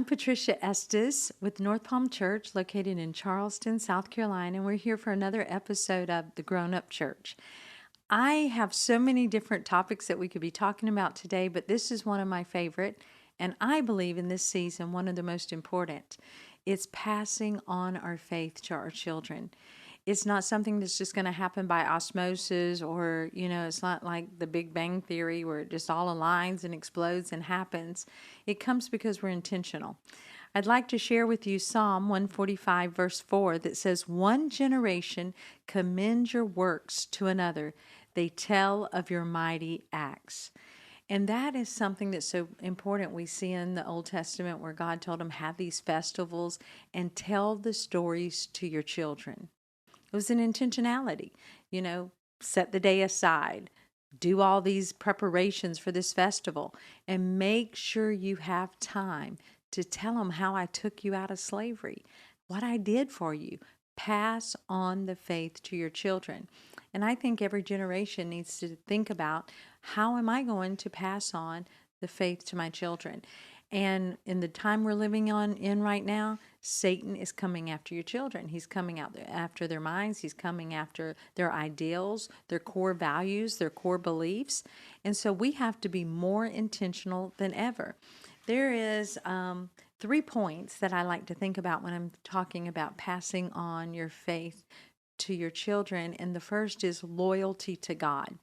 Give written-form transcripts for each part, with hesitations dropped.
I'm Patricia Estes with North Palm Church, located in Charleston, South Carolina, and we're here for another episode of The Grown Up Church. I have so many different topics that we could be talking about today, but this is one of my favorite, and I believe in this season one of the most important. It's passing on our faith to our children. It's not something that's just going to happen by osmosis or, it's not like the Big Bang Theory where it just all aligns and explodes and happens. It comes because we're intentional. I'd like to share with you Psalm 145, verse 4, that says, "One generation commends your works to another. They tell of your mighty acts." And that is something that's so important. We see in the Old Testament where God told them, have these festivals and tell the stories to your children. It was an intentionality, set the day aside, do all these preparations for this festival, and make sure you have time to tell them how I took you out of slavery, what I did for you. Pass on the faith to your children. And I think every generation needs to think about, how am I going to pass on the faith to my children? And in the time we're living in right now, Satan is coming after your children. He's coming out after their minds. He's coming after their ideals, their core values, their core beliefs. And so we have to be more intentional than ever. There is 3 points that I like to think about when I'm talking about passing on your faith to your children. And the first is loyalty to God.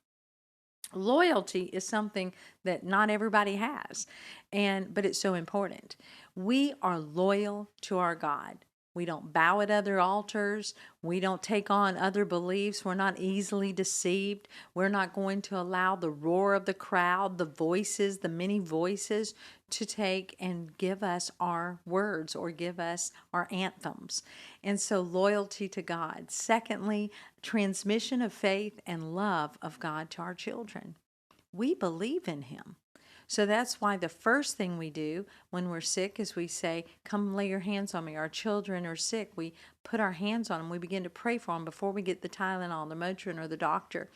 Loyalty is something that not everybody has, but it's so important. We are loyal to our God. We don't bow at other altars. We don't take on other beliefs. We're not easily deceived. We're not going to allow the roar of the crowd, the voices, the many voices, to take and give us our words or give us our anthems. And so loyalty to God. Secondly, transmission of faith and love of God to our children. We believe in Him. So that's why the first thing we do when we're sick is we say, come lay your hands on me. Our children are sick. We put our hands on them. We begin to pray for them before we get the Tylenol, the Motrin, or the doctor.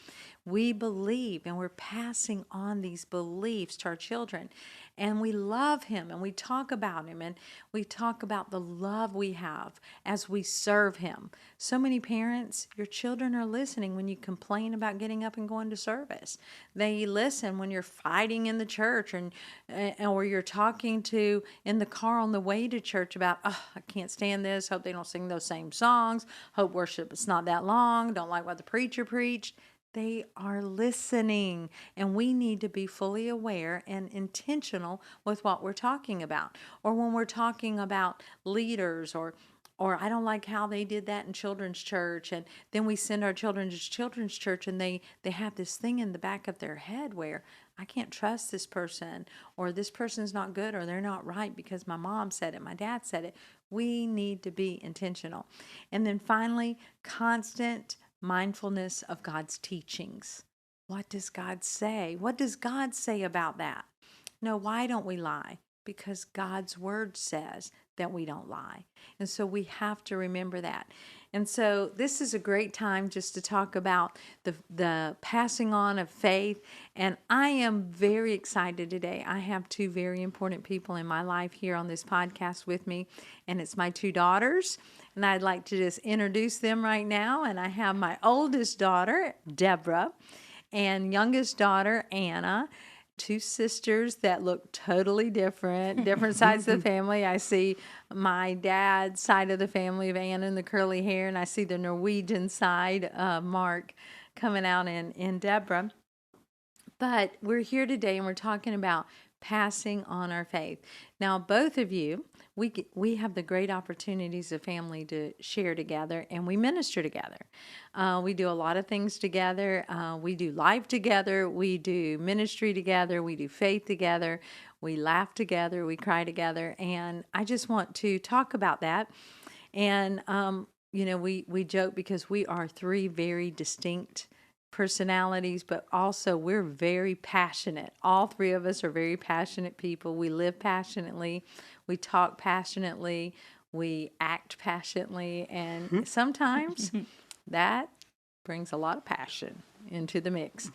We believe, and we're passing on these beliefs to our children. And we love Him, and we talk about Him, and we talk about the love we have as we serve Him. So many parents, your children are listening when you complain about getting up and going to service. They listen when you're fighting in the church, or you're talking to in the car on the way to church about, oh, I can't stand this. Hope they don't sing those same songs. Hope worship is not that long. Don't like what the preacher preached. They are listening, and we need to be fully aware and intentional with what we're talking about. Or when we're talking about leaders, or I don't like how they did that in children's church, and then we send our children to children's church, and they have this thing in the back of their head where I can't trust this person, or this person's not good, or they're not right because my mom said it, my dad said it. We need to be intentional. And then finally, constant mindfulness of God's teachings. What does God say? What does God say about that? No, why don't we lie? Because God's word says that we don't lie. And so we have to remember that. And so this is a great time just to talk about the passing on of faith. And I am very excited today. I have 2 very important people in my life here on this podcast with me, and it's my 2 daughters. And I'd like to just introduce them right now. And I have my oldest daughter, Deborah, and youngest daughter, Anna. 2 sisters that look totally different sides of the family. I see my dad's side of the family of Anna and the curly hair, and I see the Norwegian side, Mark, coming out in Deborah. But we're here today, and we're talking about passing on our faith. Now, both of you, we have the great opportunities of family to share together, and we minister together. We do a lot of things together. We do life together. We do ministry together. We do faith together. We laugh together. We cry together. And I just want to talk about that. And, we joke because we are 3 very distinct personalities, but also we're very passionate. All 3 of us are very passionate people. We live passionately. We talk passionately. We act passionately. And sometimes that brings a lot of passion into the mix.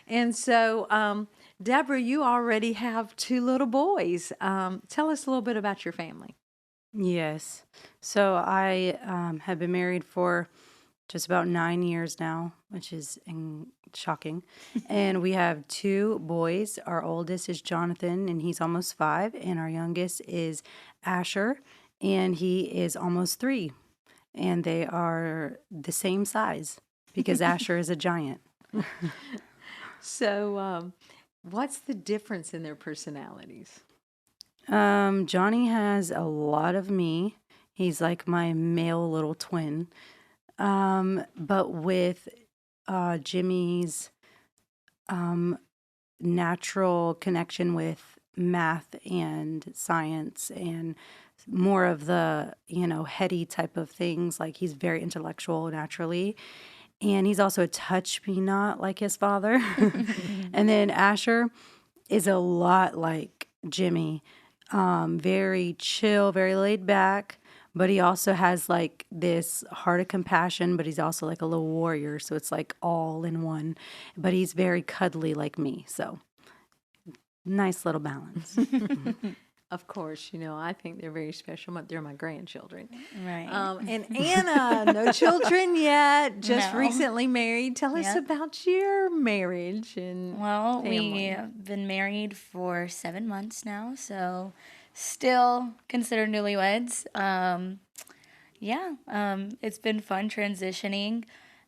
And so, Deborah, you already have two little boys. Tell us a little bit about your family. Yes. So I have been married for just about 9 years now, which is shocking. And we have two boys. Our oldest is Jonathan, and he's almost 5. And our youngest is Asher, and he is almost 3. And they are the same size because Asher is a giant. So, what's the difference in their personalities? Johnny has a lot of me. He's like my male little twin. But with Jimmy's natural connection with math and science and more of the, heady type of things, like he's very intellectual naturally. And he's also a touch me not like his father. And then Asher is a lot like Jimmy. Very chill, very laid back, but he also has like this heart of compassion, but he's also like a little warrior. So it's like all in one. But he's very cuddly like me. So nice little balance. Of course, I think they're very special. They're my grandchildren. Right. And Anna, no children yet, just No. recently married. Tell us Yep. about your marriage and Well, family. we've been married for 7 months now, so still considered newlyweds. It's been fun transitioning.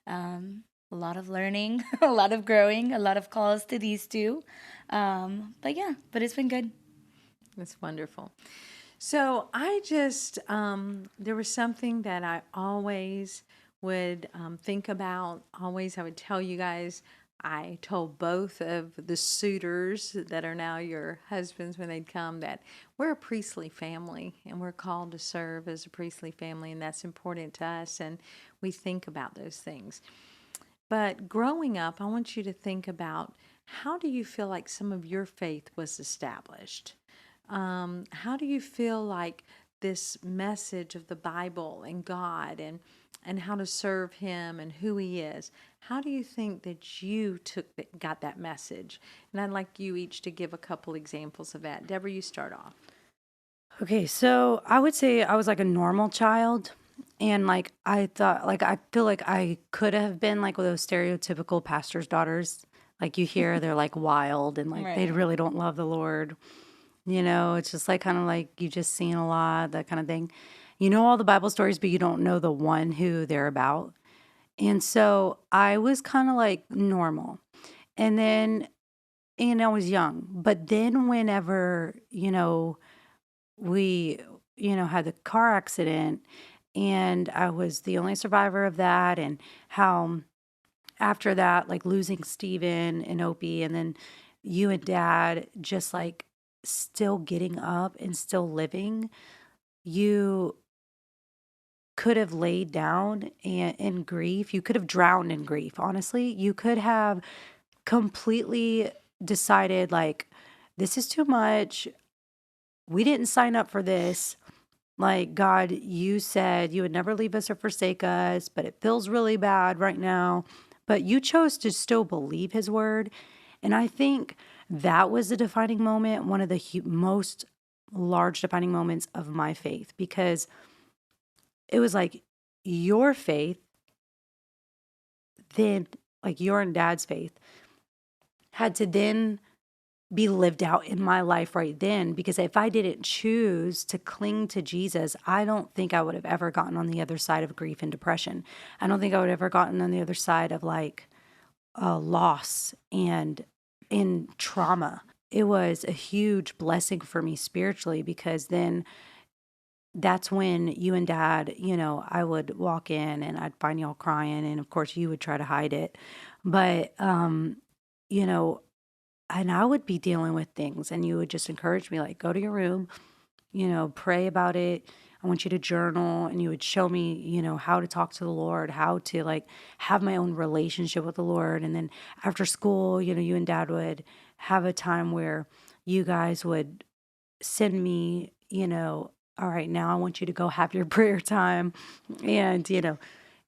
A lot of learning, a lot of growing, a lot of calls to these two. But it's been good. That's wonderful. So I just, there was something that I always would think about. Always, I would tell you guys. I told both of the suitors that are now your husbands when they'd come that we're a priestly family and we're called to serve as a priestly family, and that's important to us. And we think about those things. But growing up, I want you to think about how do you feel like some of your faith was established? How do you feel like this message of the Bible and God and how to serve Him and who He is? How do you think that you got that message? And I'd like you each to give a couple examples of that. Deborah, you start off. Okay, so I would say I was like a normal child. And like I thought, like I feel like I could have been like one of those stereotypical pastor's daughters. Like you hear they're like wild and like they Right. really don't love the Lord. It's just like kind of like you just seen a lot, that kind of thing. You know all the Bible stories, but you don't know the one who they're about. And so I was kind of like normal. And then, and I was young. But then whenever, we, had the car accident and I was the only survivor of that, and how after that, like losing Steven and Opie, and then you and dad just like still getting up and still living, you could have laid down in grief. You could have drowned in grief, honestly. You could have completely decided, like, this is too much. We didn't sign up for this. Like, God, you said you would never leave us or forsake us, but it feels really bad right now. But you chose to still believe his word. And I think that was the defining moment, one of the most large defining moments of my faith, because it was like your faith, then, like your and dad's faith, had to then be lived out in my life right then. Because if I didn't choose to cling to Jesus, I don't think I would have ever gotten on the other side of grief and depression. I don't think I would have ever gotten on the other side of like loss and in trauma. It was a huge blessing for me spiritually, because then that's when you and dad, I would walk in and I'd find y'all crying. And of course, you would try to hide it. But, you know, and I would be dealing with things, and you would just encourage me, like, go to your room, pray about it. I want you to journal. And you would show me, how to talk to the Lord, how to like have my own relationship with the Lord. And then after school, you and dad would have a time where you guys would send me, all right, now I want you to go have your prayer time. And, and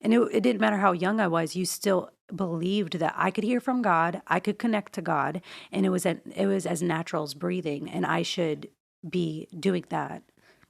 it didn't matter how young I was, you still believed that I could hear from God, I could connect to God, and it was as natural as breathing, and I should be doing that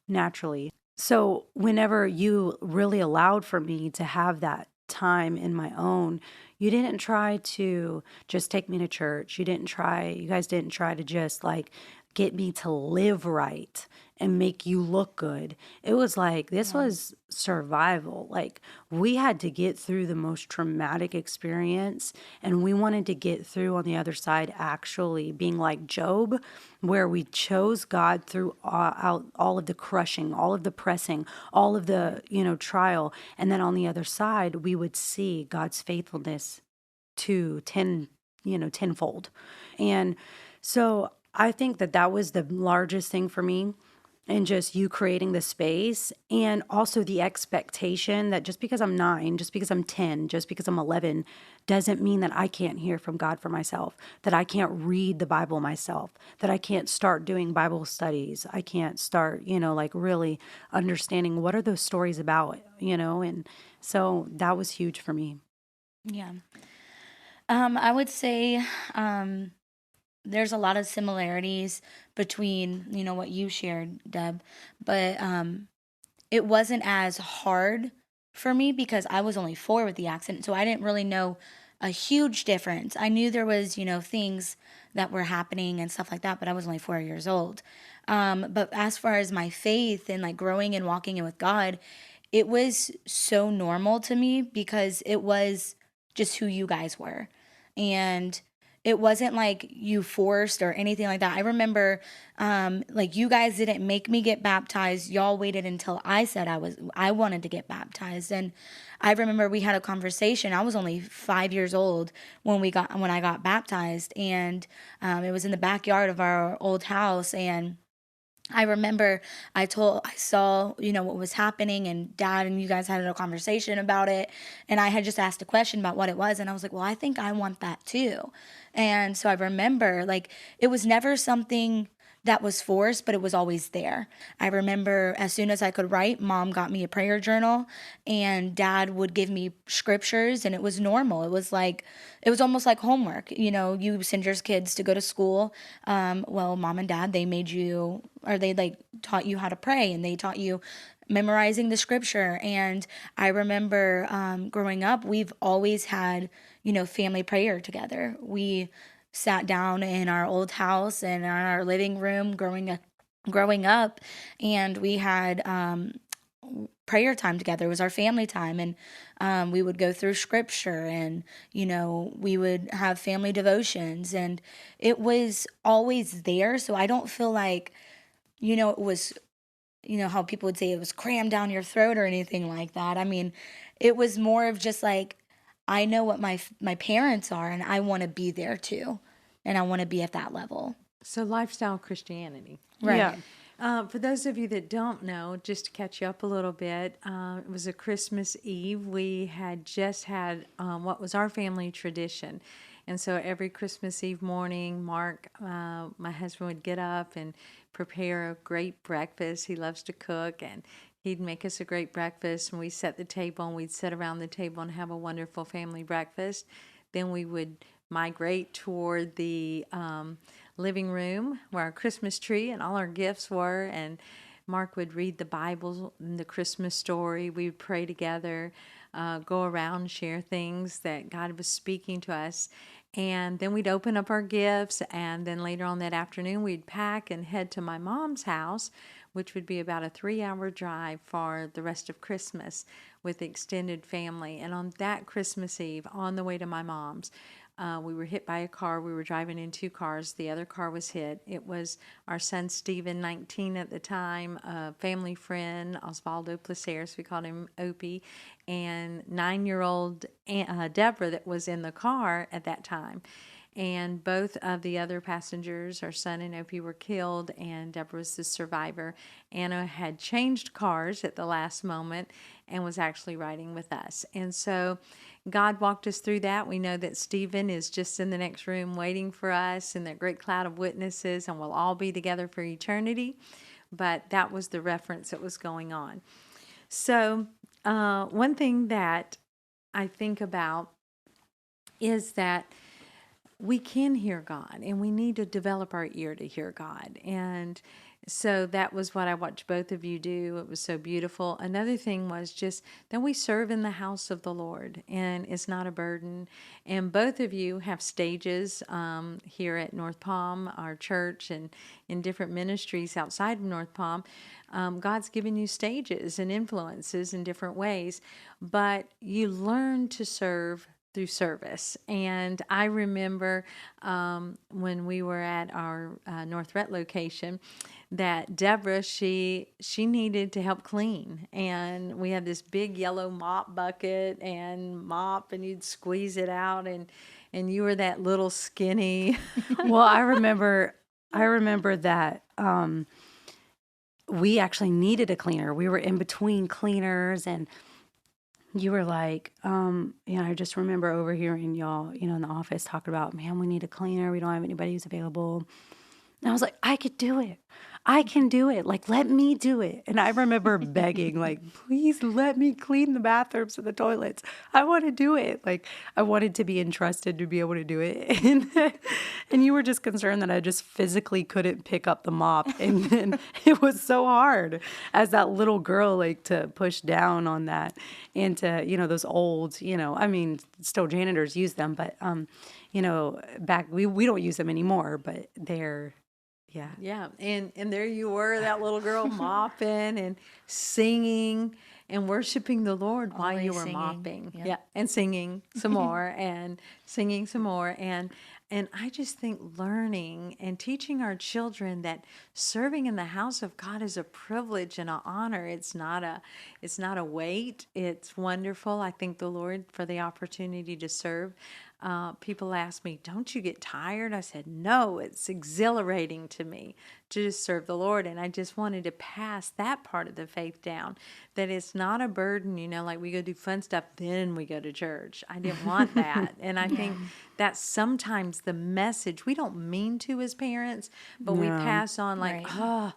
naturally. So whenever you really allowed for me to have that time in my own, you didn't try to just take me to church. You guys didn't try to just like get me to live right and make you look good. It was like this Yeah. was survival. Like we had to get through the most traumatic experience, and we wanted to get through on the other side actually being like Job, where we chose God through all of the crushing, all of the pressing, all of the, trial. And then on the other side, we would see God's faithfulness to tenfold. And so I think that that was the largest thing for me, and just you creating the space, and also the expectation that just because I'm 9, just because I'm 10, just because I'm 11 doesn't mean that I can't hear from God for myself, that I can't read the Bible myself, that I can't start doing Bible studies. I can't start, like really understanding what are those stories about, and so that was huge for me. Yeah. I would say um, there's a lot of similarities between, what you shared, Deb, but it wasn't as hard for me because I was only 4 with the accident, so I didn't really know a huge difference. I knew there was, things that were happening and stuff like that, but I was only 4 years old. But as far as my faith and like growing and walking in with God, it was so normal to me because it was just who you guys were. And it wasn't like you forced or anything like that. I remember like you guys didn't make me get baptized. Y'all waited until I said I wanted to get baptized. And I remember we had a conversation. I was only 5 years old when I got baptized, and it was in the backyard of our old house. And I remember I saw, what was happening, and dad and you guys had a conversation about it. And I had just asked a question about what it was. And I was like, well, I think I want that too. And so I remember like it was never something that was forced, but it was always there. I remember as soon as I could write, mom got me a prayer journal, and dad would give me scriptures, and it was normal. It was almost like homework. You send your kids to go to school. Well, mom and dad, they made you, or they like taught you how to pray, and they taught you memorizing the scripture. And I remember growing up, we've always had, family prayer together. We sat down in our old house and in our living room growing up, and we had prayer time together. It was our family time, and we would go through scripture, and we would have family devotions, and it was always there. So I don't feel like it was, how people would say it was crammed down your throat or anything like that. I mean, it was more of just like, I know what my parents are, and I want to be there too, and I want to be at that level. So, lifestyle Christianity. Yeah. Right. For those of you that don't know, just to catch you up a little bit, it was a Christmas Eve. We had just had what was our family tradition. And so every Christmas Eve morning, Mark, my husband, would get up and prepare a great breakfast. He loves to cook, and he'd make us a great breakfast. And we set the table, and we'd sit around the table and have a wonderful family breakfast. Then we would migrate toward the living room where our Christmas tree and all our gifts were. And Mark would read the Bible and the Christmas story. We would pray together, go around, share things that God was speaking to us. And then we'd open up our gifts. And then later on that afternoon, we'd pack and head to my mom's house, which would be about a 3-hour drive for the rest of Christmas with the extended family. And on that Christmas Eve, on the way to my mom's, we were hit by a car. We were driving in 2 cars. The other car was hit. It was our son, Stephen, 19 at the time, a family friend, Osvaldo Placeres, we called him Opie, and 9-year-old Deborah that was in the car at that time. And both of the other passengers, our son and Opie, were killed, and Deborah was the survivor. Anna had changed cars at the last moment and was actually riding with us. And so God walked us through that. We know that Stephen is just in the next room waiting for us in that great cloud of witnesses, and we'll all be together for eternity. But that was the reference that was going on. So one thing that I think about is that we can hear God, and we need to develop our ear to hear God. And so that was what I watched both of you do. It was so beautiful. Another thing was just that we serve in the house of the Lord, and it's not a burden. And both of you have stages here at North Palm, our church, and in different ministries outside of North Palm. God's given you stages and influences in different ways, but you learn to serve through service. And I remember when we were at our North Rhett location, that Deborah, she needed to help clean, and we had this big yellow mop bucket and mop, and you'd squeeze it out, and you were that little skinny. Well, I remember that we actually needed a cleaner. We were in between cleaners, and you were like, I just remember overhearing y'all, in the office talking about, man, we need a cleaner. We don't have anybody who's available. And I was like, I could do it. I can do it. Like, let me do it. And I remember begging, like, please let me clean the bathrooms and the toilets. I want to do it. Like, I wanted to be entrusted to be able to do it. And you were just concerned that I just physically couldn't pick up the mop. And it was so hard as that little girl, like, to push down on that. And to, those old, still janitors use them. But, back, we don't use them anymore, but they're, yeah. Yeah. And there you were, that little girl mopping and singing and worshiping the Lord while you Always were singing. mopping. Yep. Yeah. And singing some more and singing some more. And I just think learning and teaching our children that serving in the house of God is a privilege and an honor. It's not a weight. It's wonderful. I thank the Lord for the opportunity to serve. People ask me, don't you get tired? I said, no, it's exhilarating to me to just serve the Lord. And I just wanted to pass that part of the faith down, that it's not a burden, like we go do fun stuff, then we go to church. I didn't want that. And I think that's sometimes the message we don't mean to as parents, but we pass on like, Right.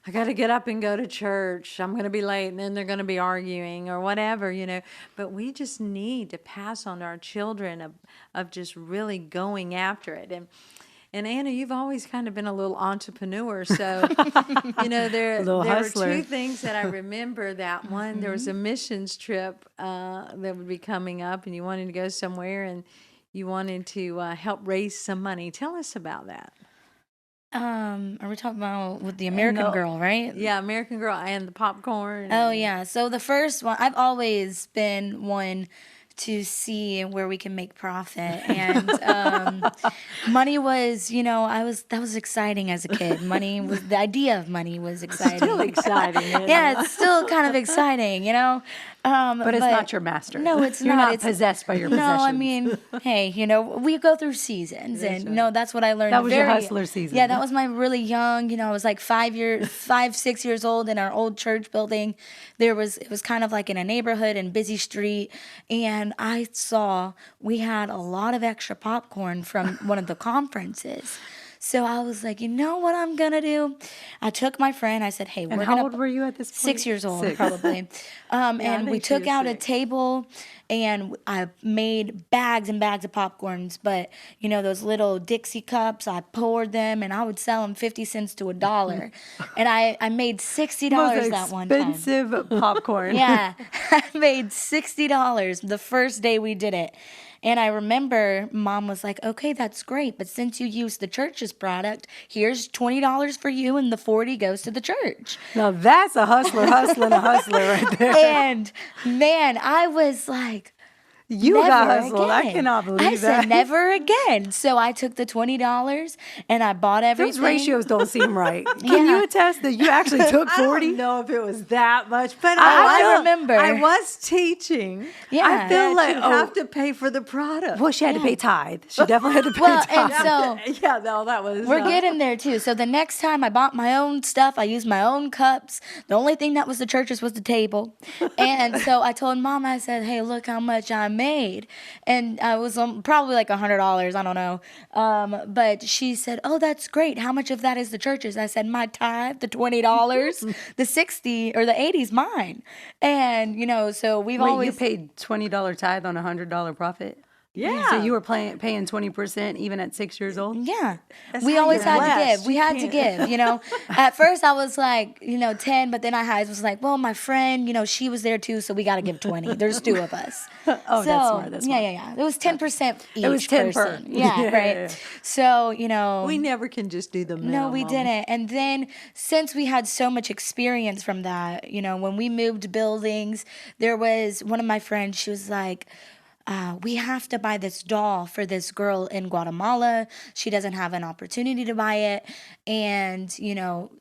I got to get up and go to church. I'm going to be late, and then they're going to be arguing or whatever, But we just need to pass on to our children of just really going after it. And Anna, you've always kind of been a little entrepreneur. So, there were two things that I remember. That one, there was a missions trip that would be coming up, and you wanted to go somewhere, and you wanted to help raise some money. Tell us about that. Are we talking about with the American Girl, right? Yeah, American Girl and the popcorn. Oh, yeah. So the first one, I've always been one to see where we can make profit. And money was, that was exciting as a kid. The idea of money was exciting. Still exciting. Yeah, it's still kind of exciting, But it's not your master. No, it's You're not. not It's possessed by your no, possessions. I mean, hey, we go through seasons, that's what I learned. That was your hustler season. Yeah, that was my really young. I was like 6 years old in our old church building. It was kind of like in a neighborhood and busy street, and I saw we had a lot of extra popcorn from one of the conferences. So I was like, you know what I'm going to do? I took my friend. I said, hey, And how old were you at this point? 6 years old, 6. probably. And we took out a table, and I made bags and bags of popcorns. But, those little Dixie cups, I poured them, and I would sell them 50 cents to $1. And I made $60 that one time. Expensive popcorn. Yeah, I made $60 the first day we did it. And I remember Mom was like, okay, that's great, but since you used the church's product, here's $20 for you, and the 40 goes to the church. Now that's a hustler hustling a hustler right there. And man, I was like, you never got hustled. again. I cannot believe I that. said never again. So I took the $20 and I bought everything. Those ratios don't seem right. Can Yeah. you attest that you actually took 40? I don't know if it was that much, but I remember. I was teaching. Yeah. I feel like like- you have to pay for the product. Well, she had to pay tithe. She definitely had to pay Well, tithe. and so Yeah, no, that was. we're getting there too. So the next time I bought my own stuff, I used my own cups. The only thing that was the church's was the table. And so I told Mom, I said, hey, look how much I made. And I was probably like $100. I don't know. But she said, oh, that's great. How much of that is the church's? I said, my tithe, the $20, the 60 or the 80's mine. And, so we've Wait, always. you paid $20 tithe on $100 profit? Yeah. So you were paying 20% even at 6 years old? Yeah. That's We how always you're had to blessed. give. We You had to can't- give, you know. At first I was like, 10, but then I was like, well, my friend, she was there too, so we got to give 20. There's two of us. Oh, So, that's smart. That's yeah, smart. yeah, yeah. It was 10% each It was 10 per. person. Yeah, Yeah, right. yeah, yeah. So, We never can just do the minimum. no, we didn't. And then since we had so much experience from that, when we moved buildings, there was one of my friends, she was like, we have to buy this doll for this girl in Guatemala. She doesn't have an opportunity to buy it. And,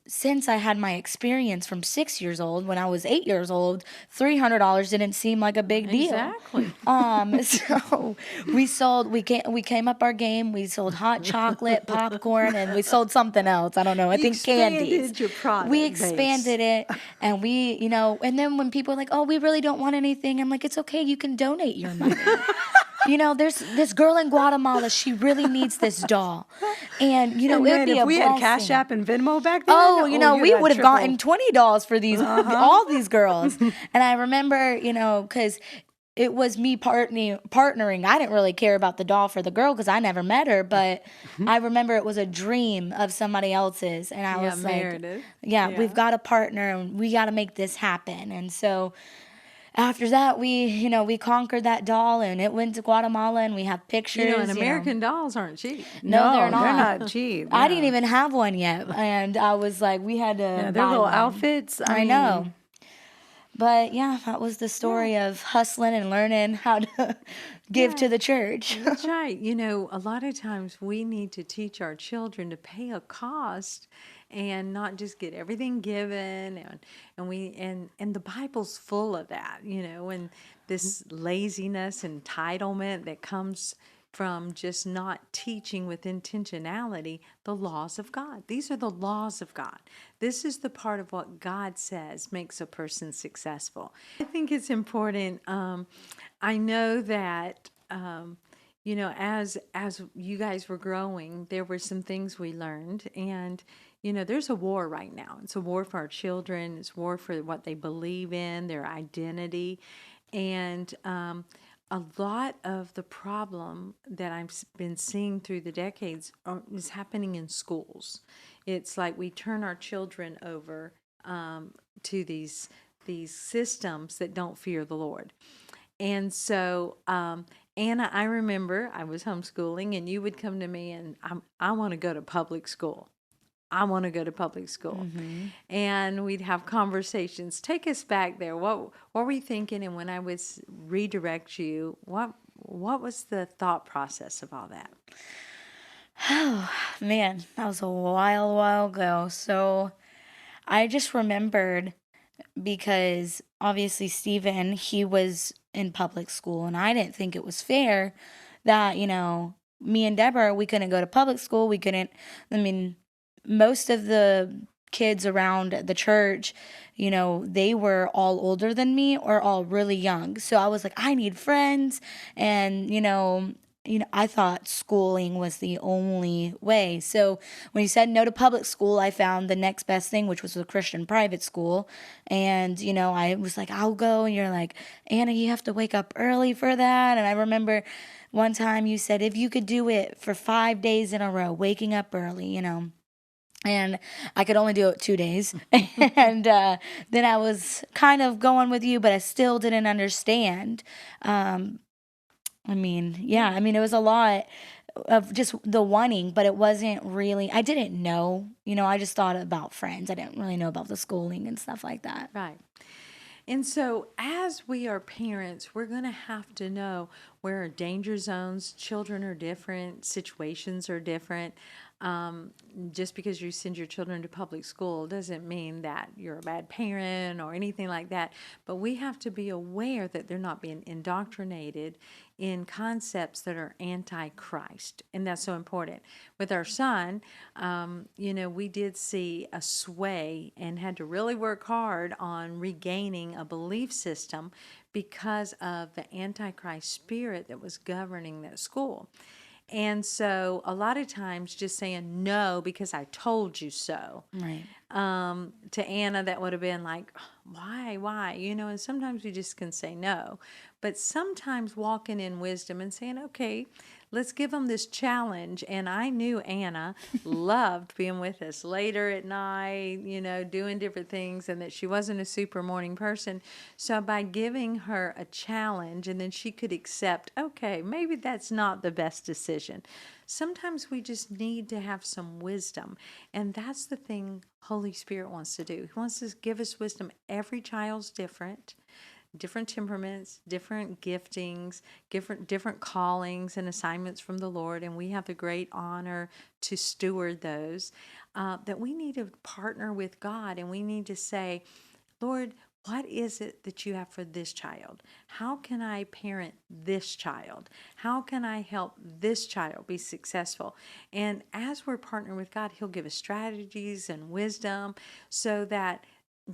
since I had my experience from 6 years old, when I was 8 years old, $300 didn't seem like a big deal. Exactly. So we came up our game. We sold hot chocolate, popcorn, and we sold something else. I don't know. I think candies. Expanded your product We base. expanded it, and and then when people are like, "Oh, we really don't want anything," I'm like, "It's okay. You can donate your money." There's this girl in Guatemala. She really needs this doll, and it And would man, be if a we had Cash blessing. App and Venmo back then, Oh, you'd we have would have triple. gotten $20 for these all these girls. And I remember, because it was me partnering. I didn't really care about the doll for the girl because I never met her, but I remember it was a dream of somebody else's, and I Yeah, was like, Meredith. yeah, Yeah. we've got a partner, and we got to make this happen. And so after that, we conquered that doll, and it went to Guatemala, and we have pictures. And American dolls aren't cheap. No, they're They're not. not cheap. I didn't no. even have one yet, and I was like, we had to. Yeah, their buy little one. outfits. I mean, know. But yeah, that was the story of hustling and learning how to give to the church. That's right. A lot of times we need to teach our children to pay a cost and not just get everything given and the Bible's full of that, and this laziness, entitlement that comes from just not teaching with intentionality the laws of God. These are the laws of God. This is the part of what God says makes a person successful. I think it's important. I know that as you guys were growing, there were some things we learned, and there's a war right now. It's a war for our children. It's a war for what they believe in, their identity, and a lot of the problem that I've been seeing through the decades is happening in schools. It's like we turn our children over to these systems that don't fear the Lord. And so, Anna, I remember I was homeschooling, and you would come to me and I want to go to public school. I want to go to public school. And we'd have conversations. Take us back there. What were you thinking? And when I would redirect you, what was the thought process of all that? Oh, man, that was a while ago. So I just remembered because obviously Stephen, he was in public school, and I didn't think it was fair that, me and Deborah, we couldn't go to public school. We couldn't, most of the kids around the church, they were all older than me or all really young. So I was like, I need friends. And, I thought schooling was the only way. So when you said no to public school, I found the next best thing, which was a Christian private school. And, I was like, I'll go. And you're like, Anna, you have to wake up early for that. And I remember one time you said, if you could do it for 5 days in a row, waking up early, and I could only do it 2 days. And then I was kind of going with you, but I still didn't understand. It was a lot of just the wanting, but it wasn't really, I didn't know, I just thought about friends. I didn't really know about the schooling and stuff like that. Right. And so as we are parents, we're going to have to know where are danger zones. Children are different. Situations are different. Just because you send your children to public school doesn't mean that you're a bad parent or anything like that. But we have to be aware that they're not being indoctrinated in concepts that are anti-Christ. And that's so important. With our son, we did see a sway and had to really work hard on regaining a belief system because of the anti-Christ spirit that was governing that school. And so a lot of times just saying no because I told you so Right. To Anna, that would have been like, why? And sometimes we just can say no. But sometimes walking in wisdom and saying, okay, let's give them this challenge. And I knew Anna loved being with us later at night, doing different things, and that she wasn't a super morning person. So by giving her a challenge, and then she could accept, okay, maybe that's not the best decision. Sometimes we just need to have some wisdom. And that's the thing Holy Spirit wants to do. He wants to give us wisdom. Every child's different temperaments, different giftings, different callings and assignments from the Lord, and we have the great honor to steward those. That we need to partner with God, and we need to say, Lord, what is it that you have for this child? How can I parent this child? How can I help this child be successful? And as we're partnering with God, He'll give us strategies and wisdom so that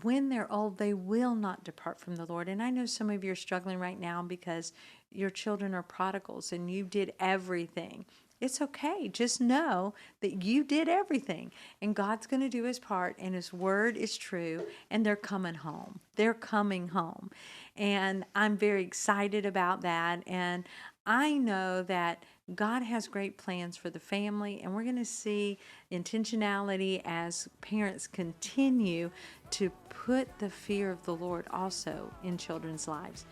when they're old, they will not depart from the Lord. And I know some of you are struggling right now because your children are prodigals and you did everything. It's okay. Just know that you did everything and God's going to do His part and His word is true and they're coming home. They're coming home. And I'm very excited about that. And I know that God has great plans for the family, and we're going to see intentionality as parents continue to put the fear of the Lord also in children's lives.